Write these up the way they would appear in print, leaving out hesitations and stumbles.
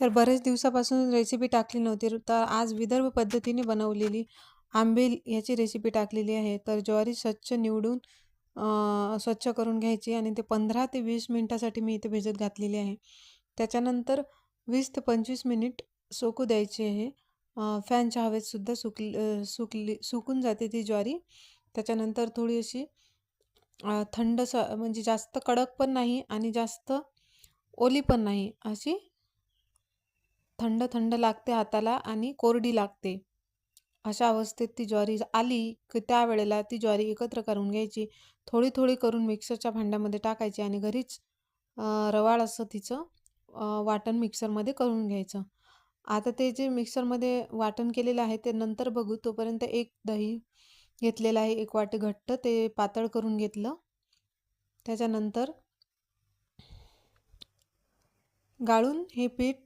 तर बरेच दिवसापासून रेसिपी टाकली नव्हती. तर आज विदर्भ पद्धतीने बनवलेली आंबील ह्याची रेसिपी टाकलेली आहे. तर ज्वारी स्वच्छ निवडून स्वच्छ करून घ्यायची आणि ते 15 ते 20 मिनिटासाठी मी इथे भिजत घातलेली आहे. त्याच्यानंतर 20 ते 25 मिनिट सोकू द्यायची आहे. फॅनच्या हवेत सुद्धा सुकून जाते ती ज्वारी. त्याच्यानंतर थोडी अशी म्हणजे जास्त कडक पण नाही आणि जास्त ओली पण नाही, अशी थंड थंड लागते हाताला आणि कोरडी लागते. अशा अवस्थेत ती ज्वारी आली की त्यावेळेला ती ज्वारी एकत्र करून घ्यायची. थोडी थोडी करून मिक्सरच्या भांड्यामध्ये टाकायची आणि घरीच रवाळ असं तिचं वाटण मिक्सरमध्ये करून घ्यायचं. आता ते जे मिक्सरमध्ये वाटण केलेलं आहे ते नंतर बघू. तोपर्यंत एक दही घेतलेलं आहे, 1 वाटी घट्ट ते पातळ करून घेतलं. त्याच्यानंतर गाळून हे पीठ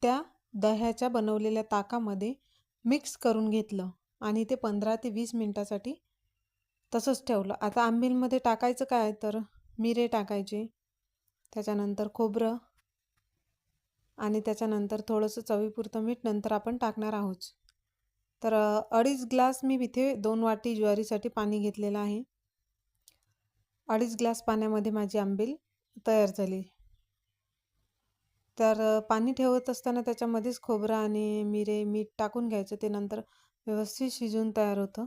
त्या दह्याच्या बनवलेल्या ताकामध्ये मिक्स करून घेतलं आणि ते 15 ते 20 मिनिटासाठी तसंच ठेवलं. आता आंबीलमध्ये टाकायचं काय, तर मिरे टाकायचे, त्याच्यानंतर खोबरं आणि त्याच्यानंतर थोडंसं चवीपुरतं मीठ नंतर आपण टाकणार आहोत. तर 2.5 ग्लास मी इथे 2 वाटी ज्वारीसाठी पाणी घेतलेलं आहे. 2.5 ग्लास पाण्यामध्ये माझी आंबील तयार झाली. तर पाणी ठेवत असताना त्याच्यामध्येच खोबरं आणि मिरे, मीठ टाकून घ्यायचं. ते नंतर व्यवस्थित शिजून तयार होतं.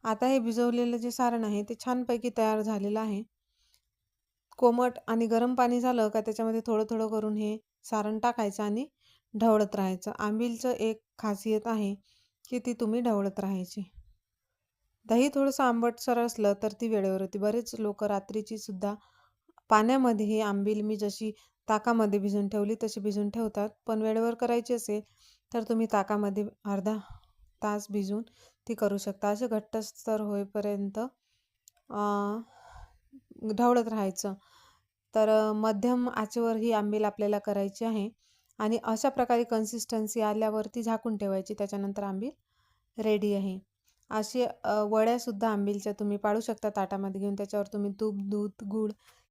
आता हे भिजवलेलं जे सारण आहे ते छानपैकी तयार झालेलं आहे. कोमट आणि गरम पाणी झालं का त्याच्यामध्ये थोडं थोडं करून हे सारण टाकायचं आणि ढवळत राहायचं. आंबीलचं एक खासियत आहे की ती तुम्ही ढवळत राहायची. दही थोडंसं आंबटसर असलं तर ती वेळेवर होती. बरेच लोकं रात्रीची सुद्धा पाण्यामध्ये ही आंबील मी जशी ताकामध्ये भिजवून ठेवली तशी भिजवून ठेवतात. पण वेळेवर करायची असेल तर तुम्ही ताकामध्ये अर्धा तास भिजवून ती करू शकता. असे घट्टसर होईपर्यंत ढवळत राहायचं. तर मध्यम आचेवर ही आंबील आपल्याला करायची आहे आणि अशा प्रकारे कन्सिस्टन्सी आल्यावरती झाकून ठेवायची. त्याच्यानंतर आंबील रेडी आहे. असे वड्यासुद्धा आंबीलच्या तुम्ही पाडू शकता ताटामध्ये घेऊन. त्याच्यावर तुम्ही तूप, दूध, गूळ